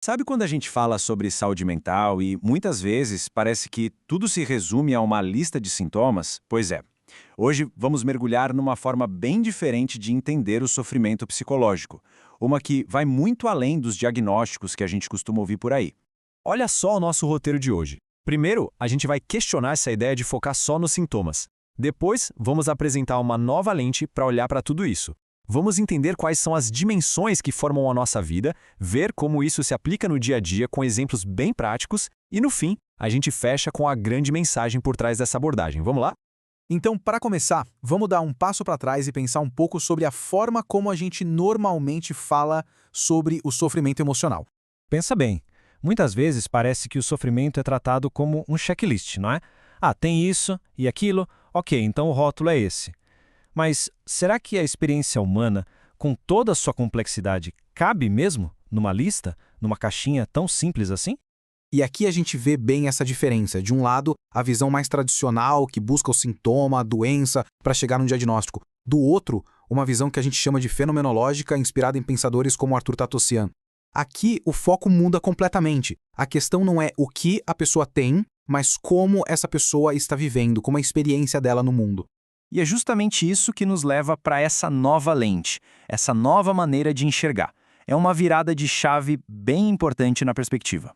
Sabe quando a gente fala sobre saúde mental e muitas vezes parece que tudo se resume a uma lista de sintomas? Pois é. Hoje vamos mergulhar numa forma bem diferente de entender o sofrimento psicológico, uma que vai muito além dos diagnósticos que a gente costuma ouvir por aí. Olha só o nosso roteiro de hoje. Primeiro, a gente vai questionar essa ideia de focar só nos sintomas. Depois, vamos apresentar uma nova lente para olhar para tudo isso. Vamos entender quais são as dimensões que formam a nossa vida, ver como isso se aplica no dia a dia com exemplos bem práticos e, no fim, a gente fecha com a grande mensagem por trás dessa abordagem. Vamos lá? Então, para começar, vamos dar um passo para trás e pensar um pouco sobre a forma como a gente normalmente fala sobre o sofrimento emocional. Pensa bem. Muitas vezes parece que o sofrimento é tratado como um checklist, não é? Ah, tem isso e aquilo, ok, então o rótulo é esse. Mas será que a experiência humana, com toda a sua complexidade, cabe mesmo numa lista, numa caixinha tão simples assim? E aqui a gente vê bem essa diferença. De um lado, a visão mais tradicional, que busca o sintoma, a doença, para chegar no diagnóstico. Do outro, uma visão que a gente chama de fenomenológica, inspirada em pensadores como Arthur Tatossian. Aqui, o foco muda completamente. A questão não é o que a pessoa tem, mas como essa pessoa está vivendo, como a experiência dela no mundo. E é justamente isso que nos leva para essa nova lente, essa nova maneira de enxergar. É uma virada de chave bem importante na perspectiva.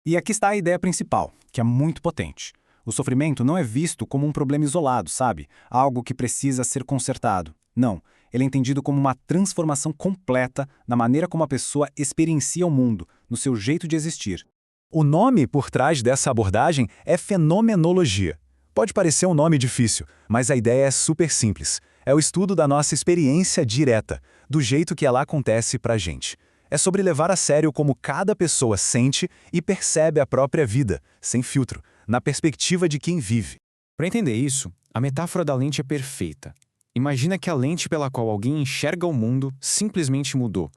E aqui está a ideia principal, que é muito potente. O sofrimento não é visto como um problema isolado, sabe? Algo que precisa ser consertado. Não, ele é entendido como uma transformação completa na maneira como a pessoa experiencia o mundo, no seu jeito de existir. O nome por trás dessa abordagem é fenomenologia. Pode parecer um nome difícil, mas a ideia é super simples. É o estudo da nossa experiência direta, do jeito que ela acontece pra gente. É sobre levar a sério como cada pessoa sente e percebe a própria vida, sem filtro, na perspectiva de quem vive. Para entender isso, a metáfora da lente é perfeita. Imagina que a lente pela qual alguém enxerga o mundo simplesmente mudou.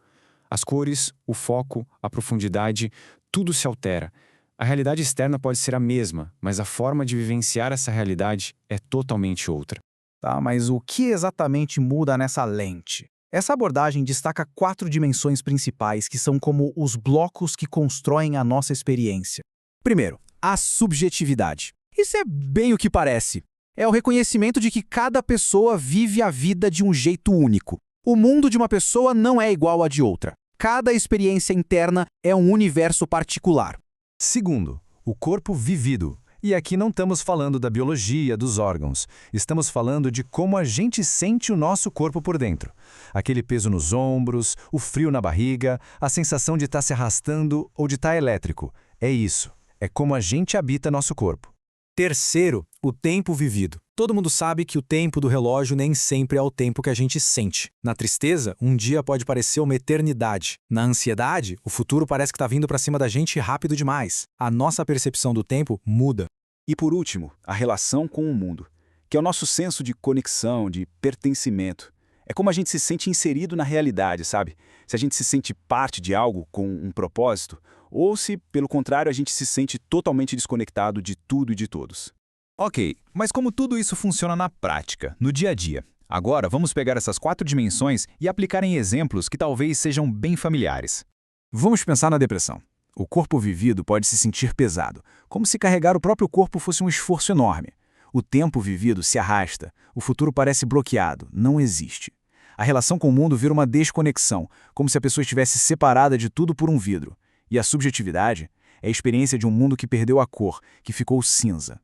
As cores, o foco, a profundidade, tudo se altera. A realidade externa pode ser a mesma, mas a forma de vivenciar essa realidade é totalmente outra. Tá, mas o que exatamente muda nessa lente? Essa abordagem destaca 4 dimensões principais que são como os blocos que constroem a nossa experiência. Primeiro, a subjetividade. Isso é bem o que parece. É o reconhecimento de que cada pessoa vive a vida de um jeito único. O mundo de uma pessoa não é igual ao de outra. Cada experiência interna é um universo particular. Segundo, o corpo vivido. E aqui não estamos falando da biologia, dos órgãos. Estamos falando de como a gente sente o nosso corpo por dentro. Aquele peso nos ombros, o frio na barriga, a sensação de estar se arrastando ou de estar elétrico. É isso. É como a gente habita nosso corpo. Terceiro, o tempo vivido. Todo mundo sabe que o tempo do relógio nem sempre é o tempo que a gente sente. Na tristeza, um dia pode parecer uma eternidade. Na ansiedade, o futuro parece que está vindo para cima da gente rápido demais. A nossa percepção do tempo muda. E por último, a relação com o mundo, que é o nosso senso de conexão, de pertencimento. É como a gente se sente inserido na realidade, sabe? Se a gente se sente parte de algo com um propósito, ou se, pelo contrário, a gente se sente totalmente desconectado de tudo e de todos. Ok, mas como tudo isso funciona na prática, no dia a dia? Agora vamos pegar essas 4 dimensões e aplicar em exemplos que talvez sejam bem familiares. Vamos pensar na depressão. O corpo vivido pode se sentir pesado, como se carregar o próprio corpo fosse um esforço enorme. O tempo vivido se arrasta, o futuro parece bloqueado, não existe. A relação com o mundo vira uma desconexão, como se a pessoa estivesse separada de tudo por um vidro. E a subjetividade é a experiência de um mundo que perdeu a cor, que ficou cinza.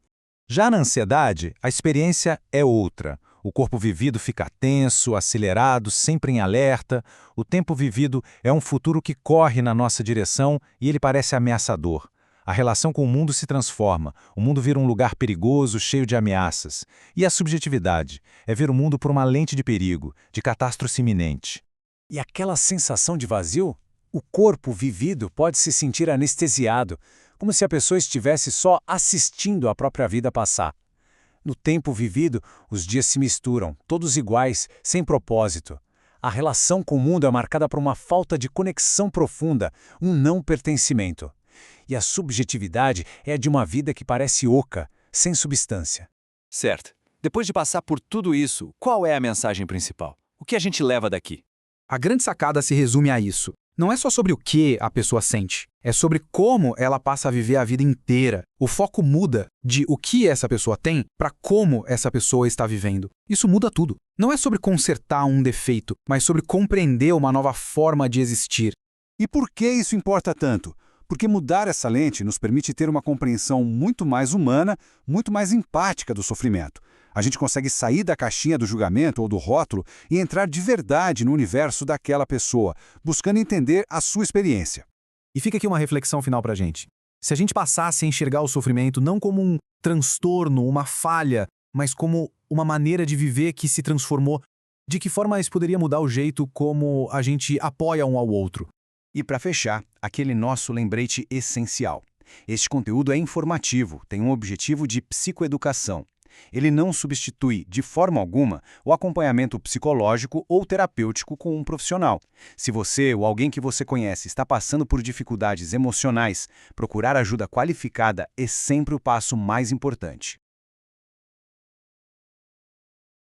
Já na ansiedade, a experiência é outra. O corpo vivido fica tenso, acelerado, sempre em alerta. O tempo vivido é um futuro que corre na nossa direção e ele parece ameaçador. A relação com o mundo se transforma. O mundo vira um lugar perigoso, cheio de ameaças. E a subjetividade é ver o mundo por uma lente de perigo, de catástrofe iminente. E aquela sensação de vazio? O corpo vivido pode se sentir anestesiado, como se a pessoa estivesse só assistindo a própria vida passar. No tempo vivido, os dias se misturam, todos iguais, sem propósito. A relação com o mundo é marcada por uma falta de conexão profunda, um não pertencimento. E a subjetividade é a de uma vida que parece oca, sem substância. Certo. Depois de passar por tudo isso, qual é a mensagem principal? O que a gente leva daqui? A grande sacada se resume a isso. Não é só sobre o que a pessoa sente, é sobre como ela passa a viver a vida inteira. O foco muda de o que essa pessoa tem para como essa pessoa está vivendo. Isso muda tudo. Não é sobre consertar um defeito, mas sobre compreender uma nova forma de existir. E por que isso importa tanto? Porque mudar essa lente nos permite ter uma compreensão muito mais humana, muito mais empática do sofrimento. A gente consegue sair da caixinha do julgamento ou do rótulo e entrar de verdade no universo daquela pessoa, buscando entender a sua experiência. E fica aqui uma reflexão final pra gente. Se a gente passasse a enxergar o sofrimento não como um transtorno, uma falha, mas como uma maneira de viver que se transformou, de que forma isso poderia mudar o jeito como a gente apoia um ao outro? E para fechar, aquele nosso lembrete essencial. Este conteúdo é informativo, tem um objetivo de psicoeducação. Ele não substitui, de forma alguma, o acompanhamento psicológico ou terapêutico com um profissional. Se você ou alguém que você conhece está passando por dificuldades emocionais, procurar ajuda qualificada é sempre o passo mais importante.